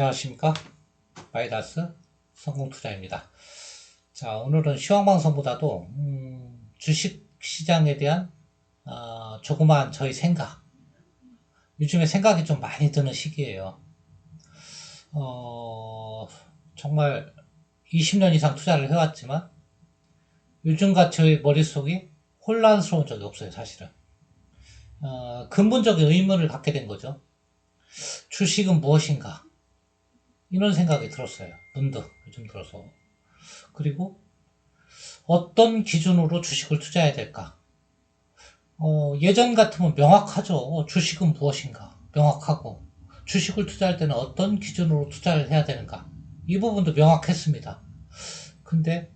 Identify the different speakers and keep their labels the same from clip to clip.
Speaker 1: 안녕하십니까. 마이다스 성공투자입니다. 자, 오늘은 시황방송보다도 주식시장에 대한 조그마한 저희 생각, 요즘에 생각이 좀 많이 드는 시기예요. 정말 20년 이상 투자를 해왔지만 요즘같이 저희 머릿속이 혼란스러운 적이 없어요, 사실은. 근본적인 의문을 갖게 된 거죠. 주식은 무엇인가? 이런 생각이 들었어요. 문득 요즘 들어서. 그리고 어떤 기준으로 주식을 투자해야 될까? 예전 같으면 명확하죠. 주식은 무엇인가? 명확하고. 주식을 투자할 때는 어떤 기준으로 투자를 해야 되는가? 이 부분도 명확했습니다. 근데,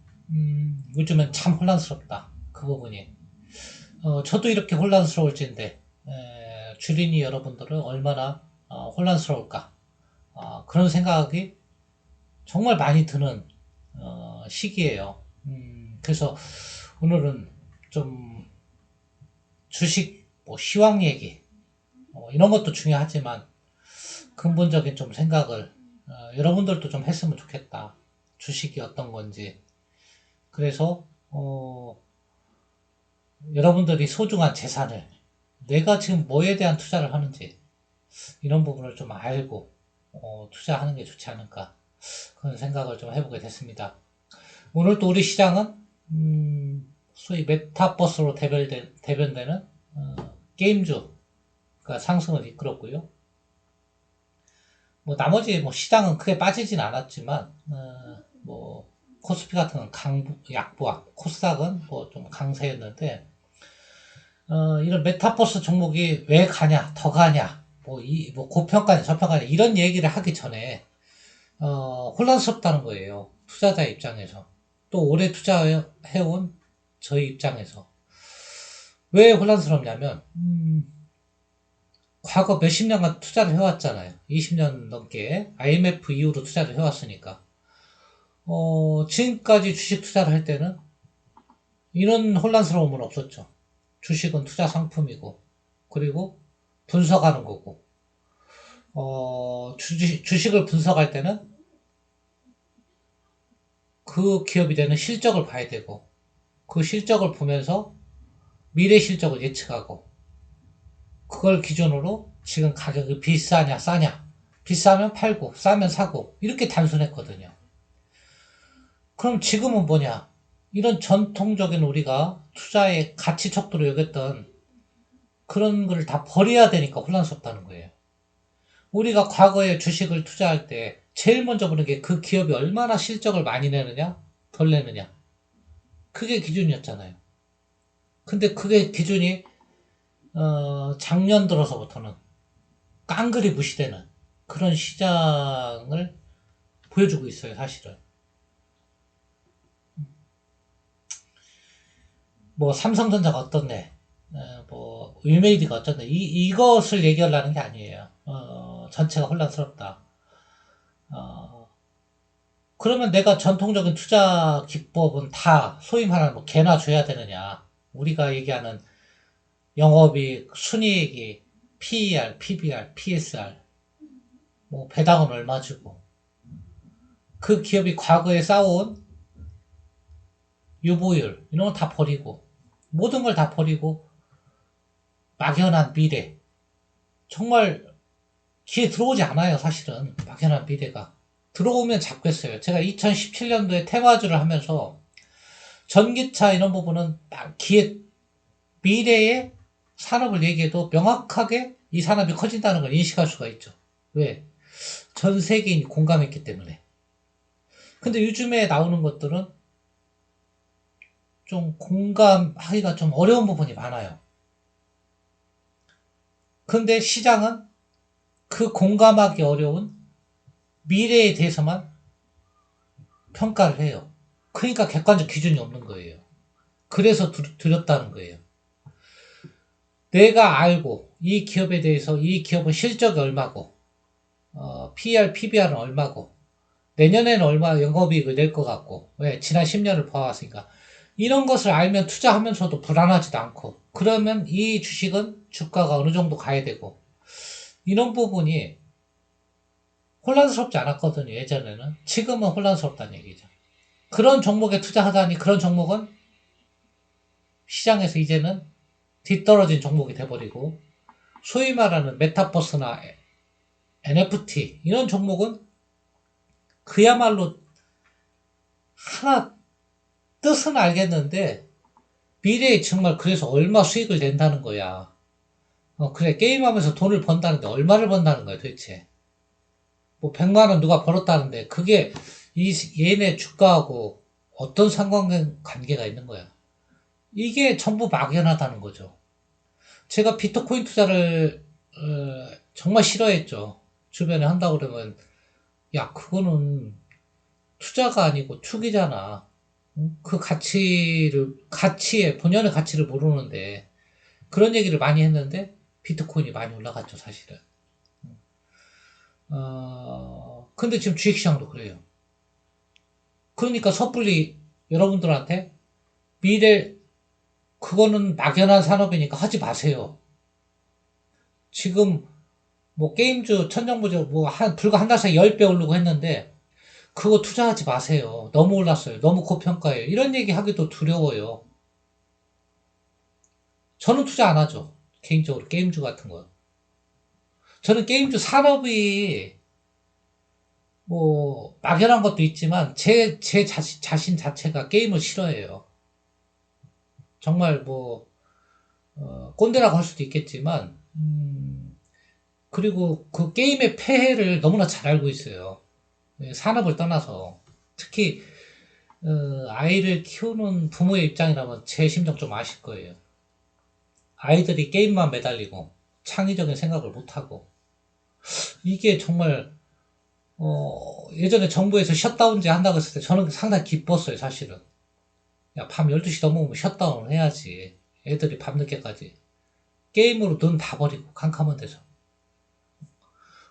Speaker 1: 요즘은 참 혼란스럽다. 그 부분이. 저도 이렇게 혼란스러울지인데, 주린이 여러분들은 얼마나 혼란스러울까? 그런 생각이 정말 많이 드는 시기예요. 그래서 오늘은 좀 주식, 뭐 시황 얘기 이런 것도 중요하지만 근본적인 좀 생각을 여러분들도 좀 했으면 좋겠다. 주식이 어떤 건지. 그래서 여러분들이 소중한 재산을 내가 지금 뭐에 대한 투자를 하는지 이런 부분을 좀 알고 투자하는 게 좋지 않을까 그런 생각을 좀 해보게 됐습니다. 오늘 또 우리 시장은 소위 메타버스로 대변되는 게임주가 상승을 이끌었고요. 뭐 나머지 뭐 시장은 크게 빠지진 않았지만 뭐 코스피 같은 건 약보합, 코스닥은 뭐 좀 강세였는데 이런 메타버스 종목이 왜 가냐, 더 가냐, 뭐 고평가냐, 저평가냐 이런 얘기를 하기 전에 혼란스럽다는 거예요. 투자자 입장에서. 또 오래 투자해온 저희 입장에서. 왜 혼란스럽냐면, 과거 몇십 년간 투자를 해왔잖아요. 20년 넘게 IMF 이후로 투자를 해왔으니까. 지금까지 주식 투자를 할 때는 이런 혼란스러움은 없었죠. 주식은 투자 상품이고, 그리고 분석하는 거고, 주식을 분석할 때는 그 기업이 되는 실적을 봐야 되고, 그 실적을 보면서 미래 실적을 예측하고, 그걸 기준으로 지금 가격이 비싸냐, 싸냐, 비싸면 팔고, 싸면 사고, 이렇게 단순했거든요. 그럼 지금은 뭐냐? 이런 전통적인 우리가 투자의 가치 척도로 여겼던 그런 걸 다 버려야 되니까 혼란스럽다는 거예요. 우리가 과거에 주식을 투자할 때 제일 먼저 보는 게 그 기업이 얼마나 실적을 많이 내느냐, 덜 내느냐. 그게 기준이었잖아요. 근데 그게 기준이 작년 들어서부터는 깡그리 무시되는 그런 시장을 보여주고 있어요, 사실은. 뭐 삼성전자가 어떻네, 뭐 위메이드가 어쩌네, 이것을 얘기하려는 게 아니에요. 전체가 혼란스럽다. 어, 그러면 내가 전통적인 투자 기법은 다 소위 말하는 뭐 개나 줘야 되느냐? 우리가 얘기하는 영업이익, 순이익이 PER, PBR, PSR, 뭐 배당은 얼마 주고 그 기업이 과거에 쌓아온 유보율 이런 거 다 버리고 모든 걸 다 버리고 막연한 미래, 정말 귀에 들어오지 않아요. 사실은 막연한 미래가 들어오면 잡겠어요. 제가 2017년도에 테마주를 하면서 전기차 이런 부분은 딱 귀에, 미래의 산업을 얘기해도 명확하게 이 산업이 커진다는 걸 인식할 수가 있죠. 왜? 전 세계인이 공감했기 때문에. 근데 요즘에 나오는 것들은 좀 공감하기가 좀 어려운 부분이 많아요. 근데 시장은 그 공감하기 어려운 미래에 대해서만 평가를 해요. 그러니까 객관적 기준이 없는 거예요. 그래서 두렵다는 거예요. 내가 알고 이 기업에 대해서 이 기업은 실적이 얼마고 PER, PBR은 얼마고 내년에는 얼마 영업이익을 낼 것 같고, 왜? 지난 10년을 봐왔으니까. 이런 것을 알면 투자하면서도 불안하지도 않고, 그러면 이 주식은 주가가 어느 정도 가야 되고, 이런 부분이 혼란스럽지 않았거든요, 예전에는. 지금은 혼란스럽다는 얘기죠. 그런 종목에 투자하다니 그런 종목은 시장에서 이제는 뒤떨어진 종목이 돼버리고, 소위 말하는 메타버스나 NFT 이런 종목은 그야말로 하나 뜻은 알겠는데 미래에 정말 그래서 얼마 수익을 낸다는 거야. 그래, 게임하면서 돈을 번다는데 얼마를 번다는 거야 도대체. 뭐 100만 원 누가 벌었다는데 그게 이 얘네 주가하고 어떤 상관관계가 있는 거야. 이게 전부 막연하다는 거죠. 제가 비트코인 투자를 정말 싫어했죠. 주변에 한다고 그러면 야 그거는 투자가 아니고 투기잖아. 응? 그 가치의 본연의 가치를 모르는데 그런 얘기를 많이 했는데 비트코인이 많이 올라갔죠 사실은. 근데 지금 주식시장도 그래요. 그러니까 섣불리 여러분들한테 미래 그거는 막연한 산업이니까 하지 마세요. 지금 뭐 게임주 천정부지 뭐 불과 한 달 사이 10배 오르고 했는데 그거 투자하지 마세요. 너무 올랐어요. 너무 고평가예요. 이런 얘기 하기도 두려워요. 저는 투자 안 하죠. 개인적으로 게임주 같은 거. 저는 게임주 산업이 뭐 막연한 것도 있지만 제 자신 자체가 게임을 싫어해요. 정말 뭐 꼰대라고 할 수도 있겠지만 그리고 그 게임의 폐해를 너무나 잘 알고 있어요. 산업을 떠나서 특히 아이를 키우는 부모의 입장이라면 제 심정 좀 아실 거예요. 아이들이 게임만 매달리고 창의적인 생각을 못하고 이게 정말 예전에 정부에서 셧다운제 한다고 했을 때 저는 상당히 기뻤어요 사실은. 야, 밤 12시 넘어오면 셧다운을 해야지. 애들이 밤늦게까지 게임으로 눈 다 버리고 캄캄한 데서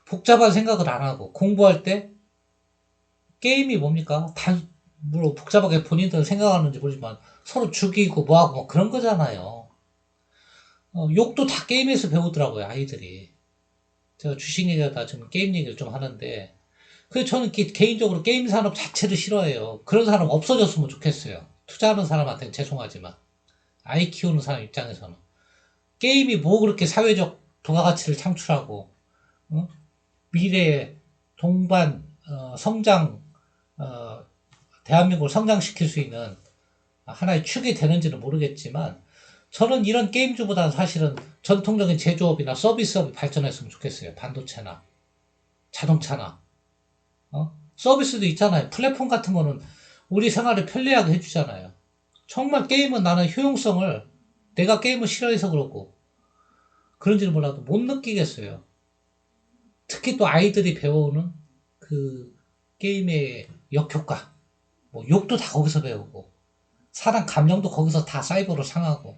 Speaker 1: 복잡한 생각을 안 하고 공부할 때 게임이 뭡니까? 물론 복잡하게 본인들은 생각하는지 모르지만 서로 죽이고 뭐하고 뭐 그런 거잖아요. 욕도 다 게임에서 배우더라고요 아이들이. 제가 주식 얘기하다 지금 게임 얘기를 좀 하는데 그래서 저는 개인적으로 게임 산업 자체를 싫어해요. 그런 사람 없어졌으면 좋겠어요. 투자하는 사람한테는 죄송하지만 아이 키우는 사람 입장에서는 게임이 뭐 그렇게 사회적 부가가치를 창출하고 어? 미래의 동반 성장 대한민국을 성장시킬 수 있는 하나의 축이 되는지는 모르겠지만 저는 이런 게임주보다는 사실은 전통적인 제조업이나 서비스업이 발전했으면 좋겠어요. 반도체나 자동차나 서비스도 있잖아요. 플랫폼 같은 거는 우리 생활을 편리하게 해주잖아요. 정말 게임은 나는 효용성을 내가 게임을 싫어해서 그렇고 그런지는 몰라도 못 느끼겠어요. 특히 또 아이들이 배워오는 그 게임의 역효과, 뭐 욕도 다 거기서 배우고 사람 감정도 거기서 다 사이버로 상하고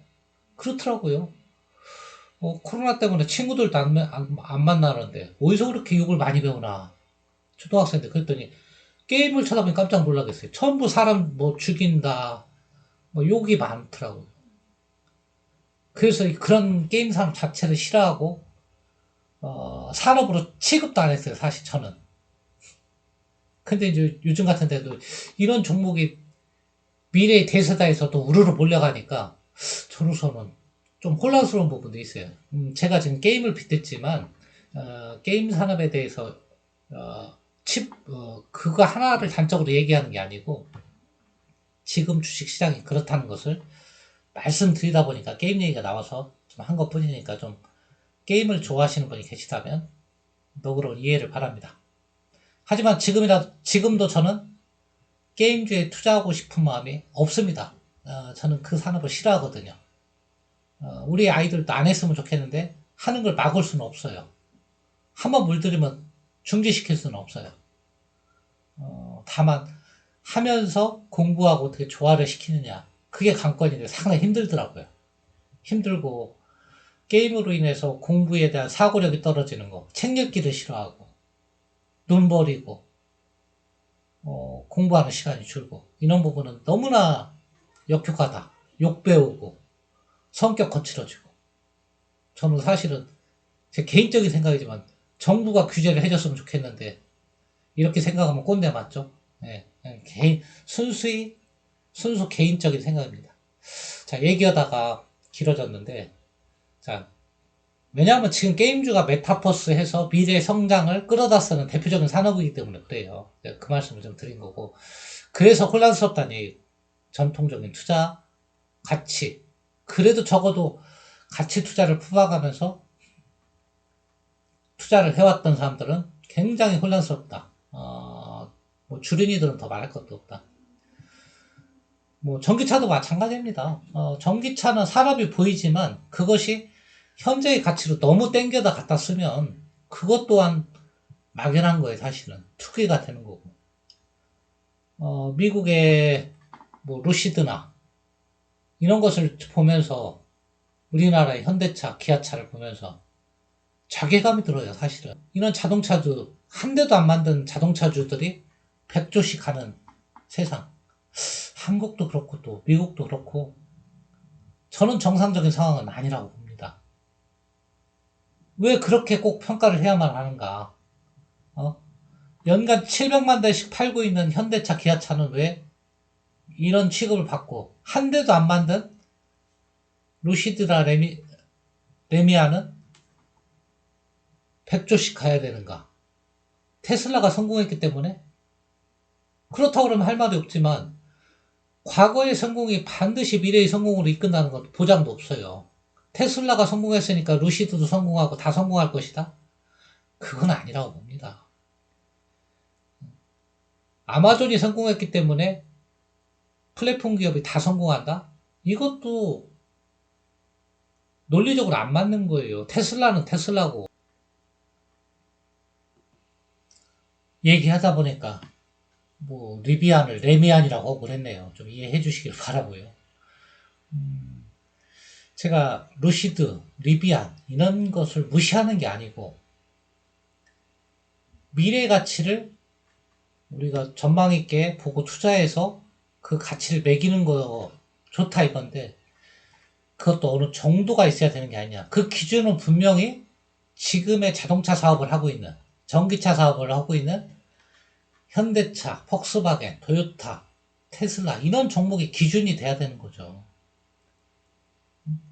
Speaker 1: 그렇더라고요. 코로나 때문에 친구들도 안 만나는데 어디서 그렇게 욕을 많이 배우나 초등학생들 그랬더니 게임을 쳐다보니 깜짝 놀라겠어요. 전부 사람 뭐 죽인다 뭐 욕이 많더라고요. 그래서 그런 게임 산업 자체를 싫어하고 산업으로 취급도 안 했어요 사실 저는. 근데 이제 요즘 같은 데도 이런 종목이 미래의 대세다에서도 우르르 몰려가니까 저로서는 좀 혼란스러운 부분도 있어요. 제가 지금 게임을 빗댔지만 게임 산업에 대해서 그거 하나를 단적으로 얘기하는 게 아니고 지금 주식시장이 그렇다는 것을 말씀드리다 보니까 게임 얘기가 나와서 좀 한 것뿐이니까 좀 게임을 좋아하시는 분이 계시다면 너그러운 이해를 바랍니다. 하지만 지금도 저는 게임주에 투자하고 싶은 마음이 없습니다. 저는 그 산업을 싫어하거든요. 우리 아이들도 안 했으면 좋겠는데 하는 걸 막을 수는 없어요. 한번 물들이면 중지시킬 수는 없어요. 다만 하면서 공부하고 어떻게 조화를 시키느냐 그게 관건인데 상당히 힘들더라고요. 힘들고 게임으로 인해서 공부에 대한 사고력이 떨어지는 거, 책 읽기를 싫어하고 눈 버리고 공부하는 시간이 줄고 이런 부분은 너무나 역효과다. 욕 배우고 성격 거칠어지고 저는 사실은 제 개인적인 생각이지만 정부가 규제를 해줬으면 좋겠는데 이렇게 생각하면 꼰대 맞죠? 예, 그냥 순수 개인적인 생각입니다. 자, 얘기하다가 길어졌는데, 자, 왜냐하면 지금 게임주가 메타버스 해서 미래 성장을 끌어다 쓰는 대표적인 산업이기 때문에 그래요. 그 말씀을 좀 드린 거고. 그래서 혼란스럽다는 얘기. 전통적인 투자, 가치. 그래도 적어도 가치 투자를 품어가면서 투자를 해왔던 사람들은 굉장히 혼란스럽다. 뭐 주린이들은 더 말할 것도 없다. 뭐 전기차도 마찬가지입니다. 전기차는 산업이 보이지만 그것이 현재의 가치로 너무 땡겨다 갖다 쓰면 그것 또한 막연한 거예요, 사실은. 투기가 되는 거고. 미국의 뭐 루시드나 이런 것을 보면서 우리나라의 현대차, 기아차를 보면서 자괴감이 들어요, 사실은. 이런 자동차도 한 대도 안 만든 자동차주들이 100조씩 하는 세상. 한국도 그렇고 또 미국도 그렇고 저는 정상적인 상황은 아니라고 봅니다. 왜 그렇게 꼭 평가를 해야만 하는가? 연간 700만 대씩 팔고 있는 현대차, 기아차는 왜 이런 취급을 받고 한 대도 안 만든 루시드나 레미아는 100조씩 가야 되는가? 테슬라가 성공했기 때문에? 그렇다고 그러면 할 말이 없지만 과거의 성공이 반드시 미래의 성공으로 이끈다는 건 보장도 없어요. 테슬라가 성공했으니까 루시드도 성공하고 다 성공할 것이다? 그건 아니라고 봅니다. 아마존이 성공했기 때문에 플랫폼 기업이 다 성공한다? 이것도 논리적으로 안 맞는 거예요. 테슬라는 테슬라고. 얘기하다 보니까 뭐 리비안을 레미안이라고 하고 그랬네요. 좀 이해해 주시길 바라고요. 제가 루시드, 리비안 이런 것을 무시하는 게 아니고 미래 가치를 우리가 전망 있게 보고 투자해서 그 가치를 매기는 거 좋다 이건데 그것도 어느 정도가 있어야 되는 게 아니냐. 그 기준은 분명히 지금의 자동차 사업을 하고 있는 전기차 사업을 하고 있는 현대차, 폭스바겐, 토요타, 테슬라 이런 종목이 기준이 돼야 되는 거죠.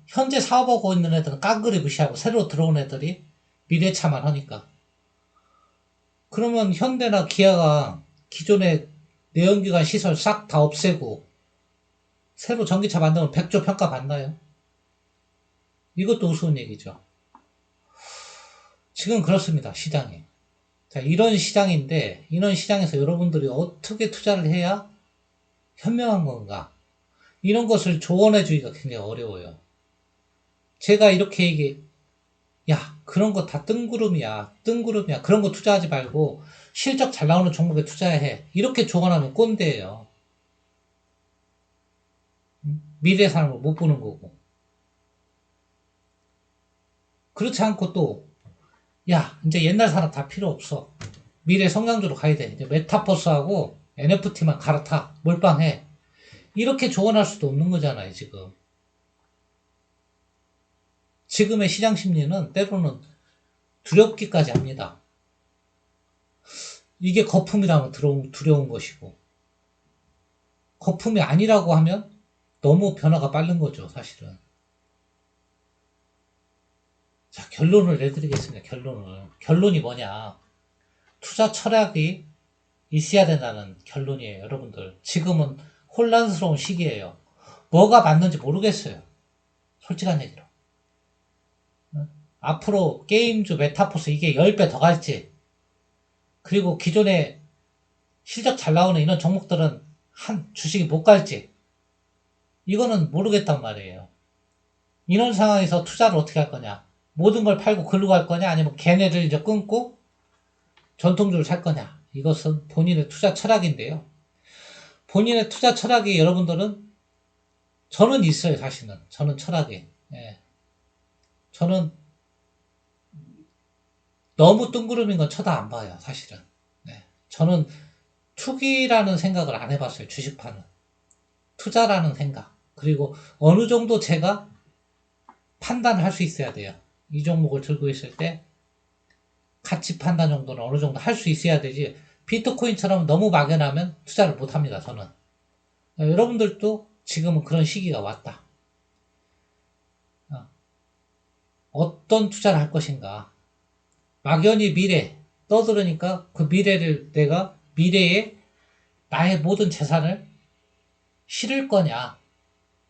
Speaker 1: 현재 사업하고 있는 애들은 깡그리 무시하고 새로 들어온 애들이 미래차만 하니까. 그러면 현대나 기아가 기존의 내연기관 시설 싹 다 없애고 새로 전기차 만들면 100조 평가 받나요? 이것도 우스운 얘기죠. 지금 그렇습니다. 시장이. 자, 이런 시장인데 이런 시장에서 여러분들이 어떻게 투자를 해야 현명한 건가? 이런 것을 조언해 주기가 굉장히 어려워요. 제가 이렇게 야, 그런 거 다 뜬구름이야. 뜬구름이야. 그런 거 투자하지 말고 실적 잘 나오는 종목에 투자해. 이렇게 조언하면 꼰대예요. 미래 사람을 못 보는 거고. 그렇지 않고 또, 야, 이제 옛날 사람 다 필요 없어. 미래 성장주로 가야 돼. 이제 메타버스하고 NFT만 갈아타. 몰빵해. 이렇게 조언할 수도 없는 거잖아요, 지금. 지금의 시장 심리는 때로는 두렵기까지 합니다. 이게 거품이라면 두려운 것이고, 거품이 아니라고 하면 너무 변화가 빠른 거죠, 사실은. 자, 결론을 내드리겠습니다, 결론을. 결론이 뭐냐. 투자 철학이 있어야 된다는 결론이에요, 여러분들. 지금은 혼란스러운 시기예요. 뭐가 맞는지 모르겠어요. 솔직한 얘기로. 앞으로 게임주 메타버스 이게 10배 더 갈지, 그리고 기존에 실적 잘 나오는 이런 종목들은 한 주식이 못 갈지, 이거는 모르겠단 말이에요. 이런 상황에서 투자를 어떻게 할 거냐. 모든 걸 팔고 글로 갈 거냐, 아니면 걔네를 이제 끊고 전통주를 살 거냐. 이것은 본인의 투자 철학인데요. 본인의 투자 철학이 여러분들은, 저는 있어요, 사실은. 저는 철학이. 예. 저는 너무 뜬구름인 건 쳐다 안 봐요, 사실은. 네. 저는 투기라는 생각을 안 해봤어요, 주식파는. 투자라는 생각. 그리고 어느 정도 제가 판단을 할 수 있어야 돼요. 이 종목을 들고 있을 때 가치 판단 정도는 어느 정도 할 수 있어야 되지. 비트코인처럼 너무 막연하면 투자를 못합니다. 저는. 여러분들도 지금은 그런 시기가 왔다. 어떤 투자를 할 것인가. 막연히 미래 떠들으니까 그 미래를 내가 미래에 나의 모든 재산을 실을 거냐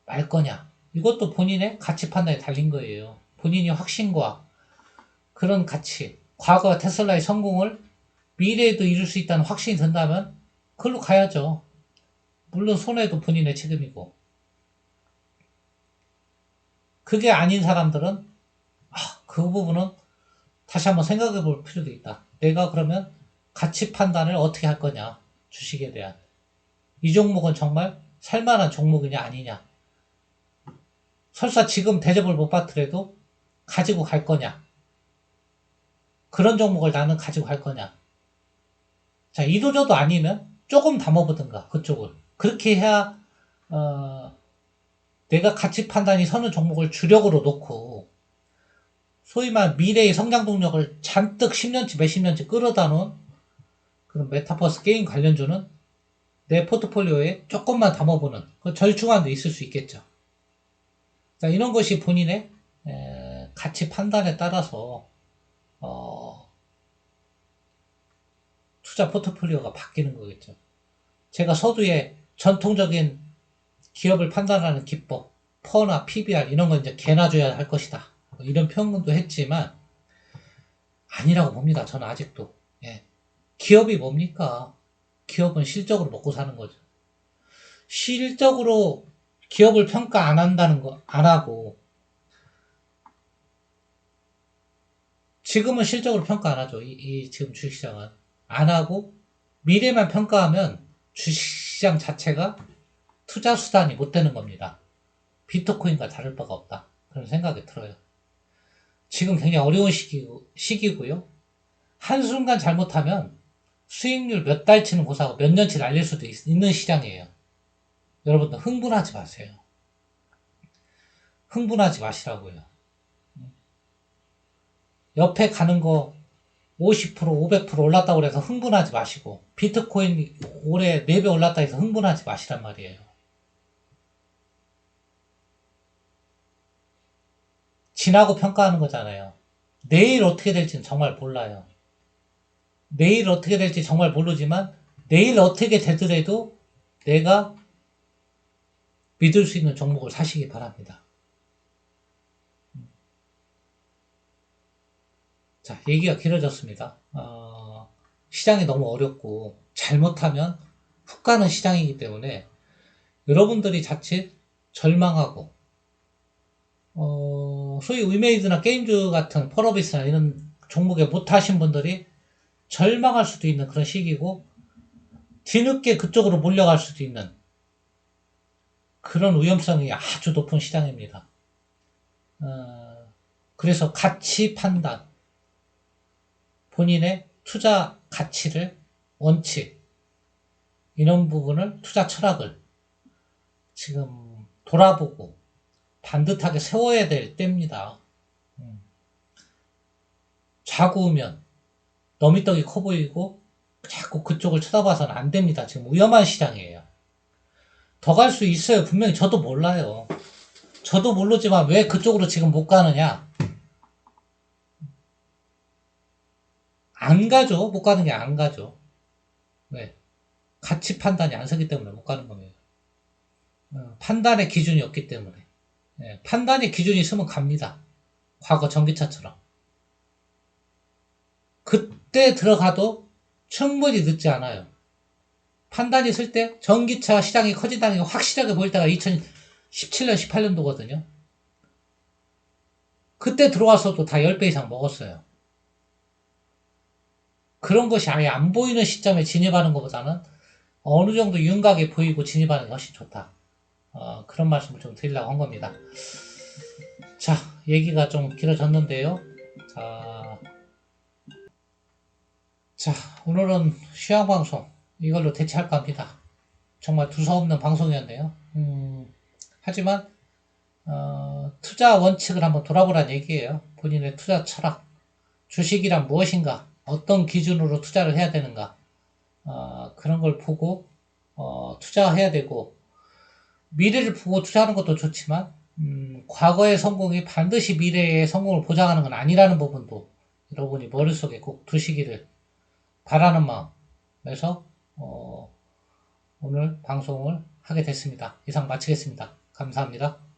Speaker 1: 말 거냐, 이것도 본인의 가치 판단에 달린 거예요. 본인이 확신과 그런 가치, 과거 테슬라의 성공을 미래에도 이룰 수 있다는 확신이 든다면 그걸로 가야죠. 물론 손해도 본인의 책임이고. 그게 아닌 사람들은 그 부분은 다시 한번 생각해 볼 필요도 있다. 내가 그러면 가치 판단을 어떻게 할 거냐, 주식에 대한. 이 종목은 정말 살만한 종목이냐 아니냐. 설사 지금 대접을 못 받더라도 가지고 갈 거냐. 그런 종목을 나는 가지고 갈 거냐. 자, 이도저도 아니면 조금 담아보든가, 그쪽을. 그렇게 해야, 내가 가치 판단이 서는 종목을 주력으로 놓고, 소위 말 미래의 성장 동력을 잔뜩 10년치, 몇십 년치 끌어다 놓은 그런 메타버스 게임 관련주는 내 포트폴리오에 조금만 담아보는, 그 절충안도 있을 수 있겠죠. 자, 이런 것이 본인의 가치 판단에 따라서, 투자 포트폴리오가 바뀌는 거겠죠. 제가 서두에 전통적인 기업을 판단하는 기법, 퍼나 PBR 이런 건 이제 개나 줘야 할 것이다. 이런 표현도 했지만 아니라고 봅니다. 저는 아직도. 예. 기업이 뭡니까? 기업은 실적으로 먹고 사는 거죠. 실적으로 기업을 평가 안 한다는 거, 안 하고, 지금은 실적으로 평가 안 하죠. 지금 주식시장은. 안 하고, 미래만 평가하면 주식시장 자체가 투자 수단이 못 되는 겁니다. 비트코인과 다를 바가 없다. 그런 생각이 들어요. 지금 굉장히 어려운 시기고요. 한순간 잘못하면 수익률 몇 달치는 고사하고 몇 년치 날릴 수도 있는 시장이에요. 여러분들 흥분하지 마세요. 흥분하지 마시라고요. 옆에 가는 거 50%, 500% 올랐다고 해서 흥분하지 마시고, 비트코인 올해 4배 올랐다 해서 흥분하지 마시란 말이에요. 지나고 평가하는 거잖아요. 내일 어떻게 될지는 정말 몰라요. 내일 어떻게 될지 정말 모르지만 내일 어떻게 되더라도 내가 믿을 수 있는 종목을 사시기 바랍니다. 자, 얘기가 길어졌습니다. 시장이 너무 어렵고 잘못하면 훅 가는 시장이기 때문에 여러분들이 자칫 절망하고 소위 위메이드나 게임즈 같은 펄어비스나 이런 종목에 못하신 분들이 절망할 수도 있는 그런 시기고, 뒤늦게 그쪽으로 몰려갈 수도 있는 그런 위험성이 아주 높은 시장입니다. 그래서 가치 판단, 본인의 투자 가치를, 원칙, 이런 부분을, 투자 철학을 지금 돌아보고 반듯하게 세워야 될 때입니다. 좌구우면 너미떡이 커 보이고 자꾸 그쪽을 쳐다봐서는 안 됩니다. 지금 위험한 시장이에요. 더 갈 수 있어요. 분명히 저도 몰라요. 저도 모르지만 왜 그쪽으로 지금 못 가느냐? 안 가죠. 못 가는 게 안 가죠. 왜? 가치 판단이 안 서기 때문에 못 가는 겁니다. 판단의 기준이 없기 때문에. 판단의 기준이 있으면 갑니다. 과거 전기차처럼. 그때 들어가도 충분히 늦지 않아요. 판단이 있을 때 전기차 시장이 커진다는 게 확실하게 보일 때가 2017년, 18년도거든요. 그때 들어와서도 다 10배 이상 먹었어요. 그런 것이 아예 안 보이는 시점에 진입하는 것보다는 어느 정도 윤곽이 보이고 진입하는 게 훨씬 좋다. 그런 말씀을 좀 드리려고 한 겁니다. 자, 얘기가 좀 길어졌는데요. 자, 오늘은 휴양방송 이걸로 대체할까 합니다. 정말 두서없는 방송이었네요. 하지만 투자 원칙을 한번 돌아보란 얘기예요. 본인의 투자 철학, 주식이란 무엇인가, 어떤 기준으로 투자를 해야 되는가, 그런 걸 보고 투자해야 되고, 미래를 보고 투자하는 것도 좋지만 과거의 성공이 반드시 미래의 성공을 보장하는 건 아니라는 부분도 여러분이 머릿속에 꼭 두시기를 바라는 마음에서 오늘 방송을 하게 됐습니다. 이상 마치겠습니다. 감사합니다.